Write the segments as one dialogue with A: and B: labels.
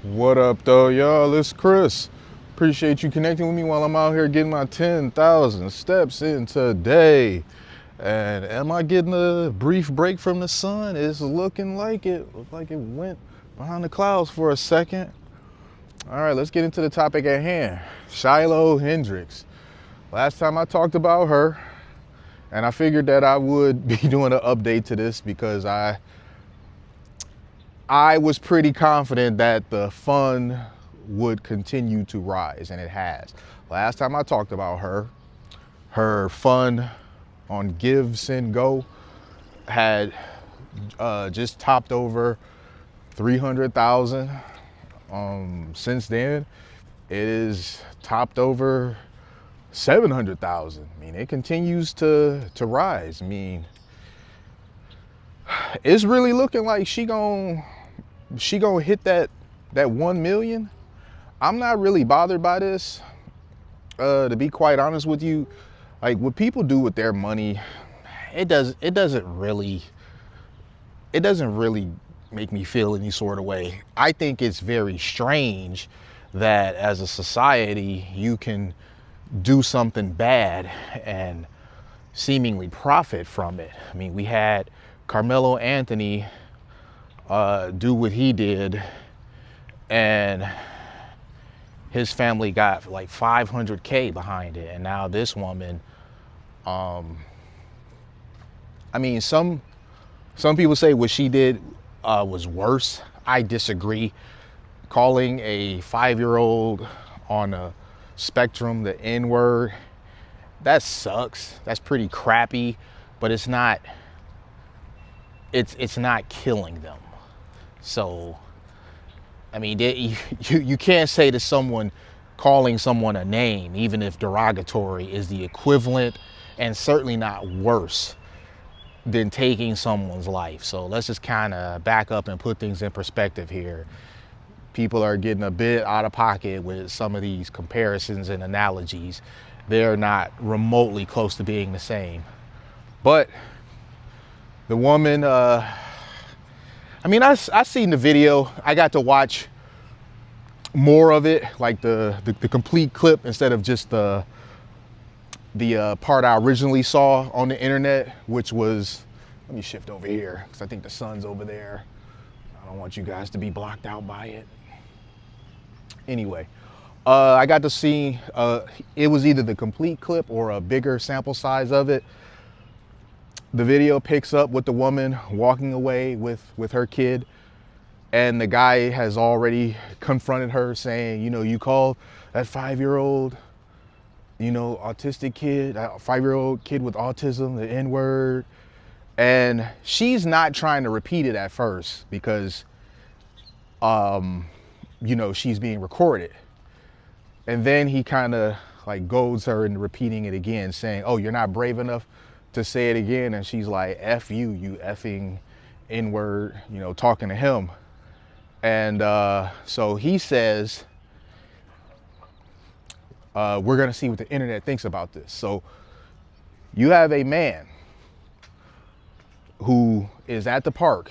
A: What up, though, y'all? It's Chris. Appreciate you connecting with me while I'm out here getting my 10,000 steps in today. And am I getting a brief break from the sun? It's looking like it. Looked like it went behind the clouds for a second. All right, let's get into the topic at hand. Shiloh Hendrix. Last time I talked about her, and I figured that I would be doing an update to this because I was pretty confident that the fund would continue to rise, and it has. Last time I talked about her fund on Give, Send, Go had just topped over 300,000. Since then, it is topped over 700,000. I mean, it continues to rise. I mean, it's really looking like she gonna hit that 1 million. I'm not really bothered by this, to be quite honest with you. Like, what people do with their money, it doesn't really make me feel any sort of way. I think it's very strange that as a society you can do something bad and seemingly profit from it. I mean, we had Carmelo Anthony do what he did, and his family got like 500K behind it. And now this woman, I mean, some people say what she did was worse. I disagree. Calling a 5-year-old on a spectrum the N-word, that sucks. That's pretty crappy, but it's not killing them. So, I mean, you can't say to someone, calling someone a name, even if derogatory, is the equivalent and certainly not worse than taking someone's life. So let's just kind of back up and put things in perspective here. People are getting a bit out of pocket with some of these comparisons and analogies. They're not remotely close to being the same. But the woman, I mean, I seen the video. I got to watch more of it, like the complete clip, instead of just the part I originally saw on the internet, which was, let me shift over here because I think the sun's over there. I don't want you guys to be blocked out by it. Anyway, I got to see, it was either the complete clip or a bigger sample size of it. The video picks up with the woman walking away with her kid, and the guy has already confronted her saying, you know, you called that 5-year-old, you know, autistic kid, a 5-year-old kid with autism, the N-word. And she's not trying to repeat it at first because, you know, she's being recorded. And then he kind of like goads her into repeating it again, saying, oh, you're not brave enough to say it again. And she's like, F you, you effing N-word, you know, talking to him. And so he says, we're going to see what the internet thinks about this. So you have a man who is at the park,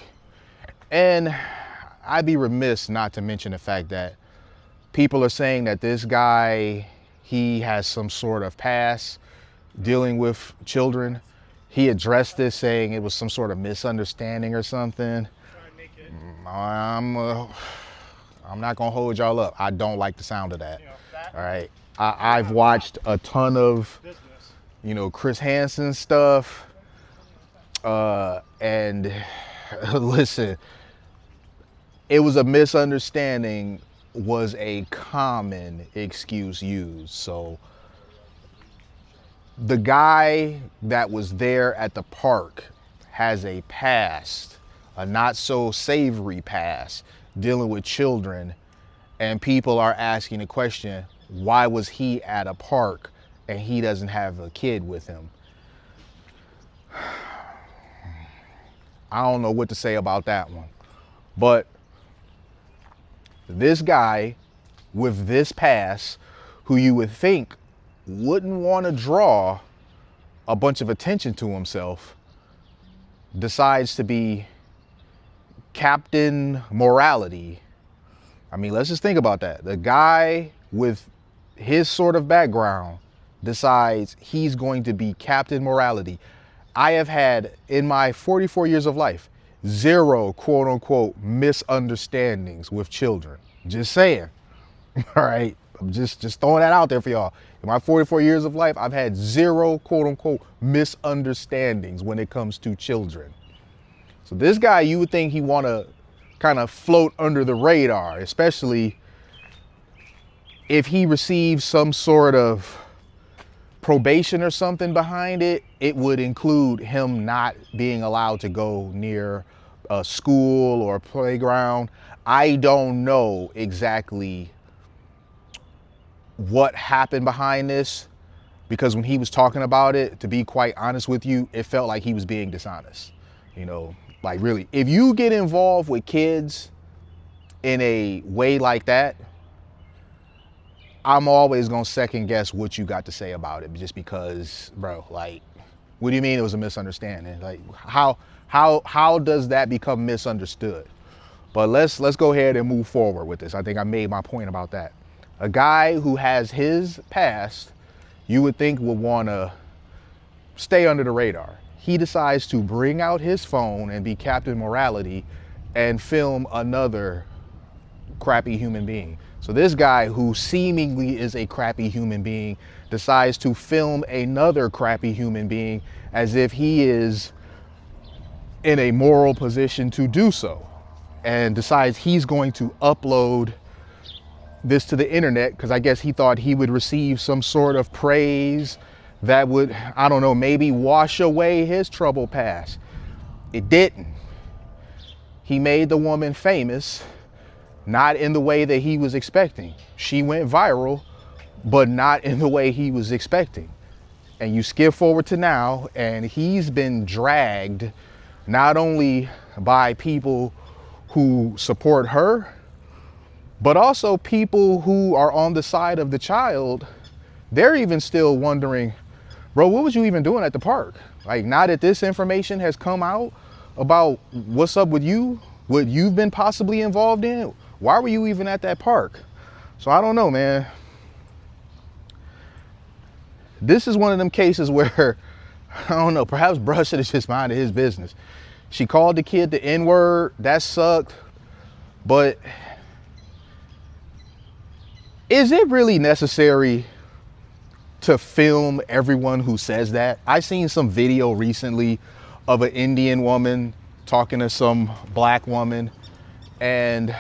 A: and I'd be remiss not to mention the fact that people are saying that this guy, he has some sort of past dealing with children. He addressed this saying it was some sort of misunderstanding or something. I'm not gonna hold y'all up. I don't like the sound of that. All right. I've watched a ton of, you know, Chris Hansen stuff. And listen, it was a misunderstanding was a common excuse used. So the guy that was there at the park has a past, a not so savory past, dealing with children, and people are asking the question, why was he at a park and he doesn't have a kid with him? I don't know what to say about that one. But this guy with this past, who you would think wouldn't want to draw a bunch of attention to himself, decides to be Captain Morality I mean, let's just think about that. The guy with his sort of background decides he's going to be Captain Morality. I have had, in my 44 years of life, 0 quote unquote misunderstandings with children. Just saying. All right. I'm just throwing that out there for y'all. In my 44 years of life, I've had 0 quote unquote misunderstandings when it comes to children. So this guy, you would think he want to kind of float under the radar, especially if he receives some sort of probation or something behind it. It would include him not being allowed to go near a school or a playground. I don't know exactly what happened behind this, because when he was talking about it, to be quite honest with you, it felt like he was being dishonest. You know, like really, if you get involved with kids in a way like that, I'm always gonna second guess what you got to say about it, just because, bro, like, what do you mean it was a misunderstanding? Like, how does that become misunderstood? But let's go ahead and move forward with this. I think I made my point about that. A guy who has his past, you would think would wanna stay under the radar. He decides to bring out his phone and be Captain Morality and film another crappy human being. So this guy, who seemingly is a crappy human being, decides to film another crappy human being as if he is in a moral position to do so, and decides he's going to upload this to the internet because I guess he thought he would receive some sort of praise that would, I don't know, maybe wash away his troubled past. It didn't. He made the woman famous, not in the way that he was expecting. She went viral, but not in the way he was expecting. And you skip forward to now, and he's been dragged not only by people who support her, but also people who are on the side of the child. They're even still wondering, bro, what was you even doing at the park? Like, now that this information has come out about what's up with you, what you've been possibly involved in, why were you even at that park? So I don't know, man. This is one of them cases where, I don't know, perhaps bruh should have just minded his business. She called the kid the N-word. That sucked. But is it really necessary to film everyone who says that? I seen some video recently of an Indian woman talking to some black woman, and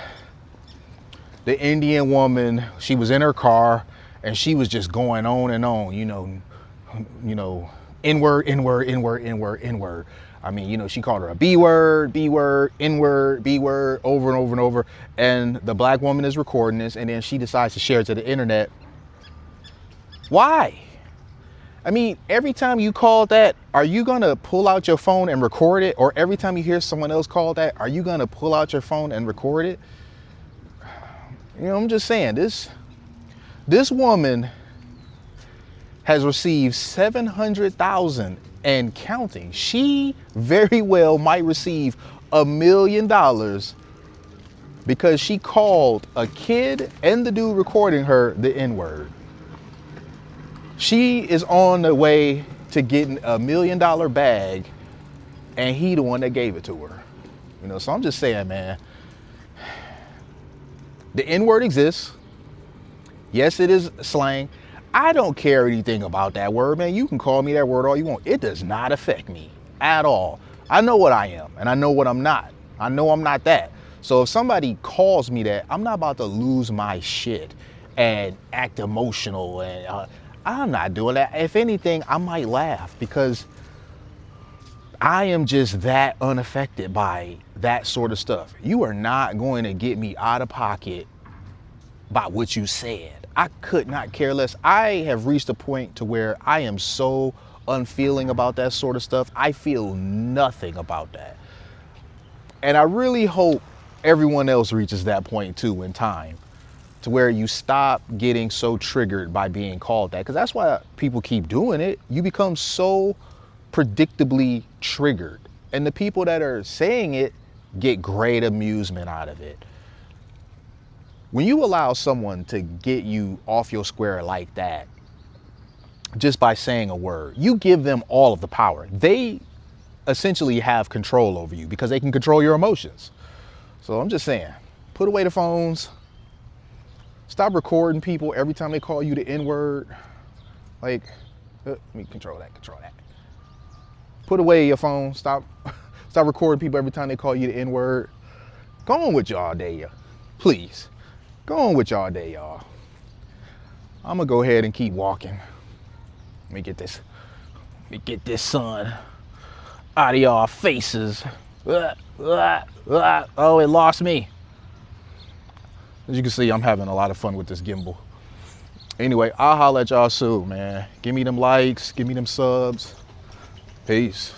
A: the Indian woman, she was in her car and she was just going on and on, you know, N-word, N-word, N-word, N-word, N-word. I mean, you know, she called her a B-word, B-word, N-word, B-word, over and over and over. And the black woman is recording this, and then she decides to share it to the internet. Why? I mean, every time you call that, are you gonna pull out your phone and record it? Or every time you hear someone else call that, are you gonna pull out your phone and record it? You know, I'm just saying, this woman has received 700,000 and counting. She very well might receive $1 million because she called a kid and the dude recording her the N-word. She is on the way to getting $1 million bag, and he the one that gave it to her. You know, so I'm just saying, man, the N-word exists. Yes, it is slang. I don't care anything about that word, man. You can call me that word all you want. It does not affect me at all. I know what I am, and I know what I'm not. I know I'm not that. So if somebody calls me that, I'm not about to lose my shit and act emotional. And I'm not doing that. If anything, I might laugh because I am just that unaffected by that sort of stuff. You are not going to get me out of pocket by what you said. I could not care less. I have reached a point to where I am so unfeeling about that sort of stuff. I feel nothing about that. And I really hope everyone else reaches that point too in time, to where you stop getting so triggered by being called that. Because that's why people keep doing it. You become so predictably triggered. And the people that are saying it get great amusement out of it. When you allow someone to get you off your square like that, just by saying a word, you give them all of the power. They essentially have control over you because they can control your emotions. So I'm just saying, put away the phones. Stop recording people every time they call you the N-word. Like, let me control that. Put away your phone. Stop recording people every time they call you the N-word. Go on with y'all day, y'all. Please. Go on with y'all day, y'all. I'm gonna go ahead and keep walking. Let me get this sun out of y'all faces. Oh, it lost me. As you can see, I'm having a lot of fun with this gimbal. Anyway, I'll holler at y'all soon, man. Give me them likes, give me them subs. Peace.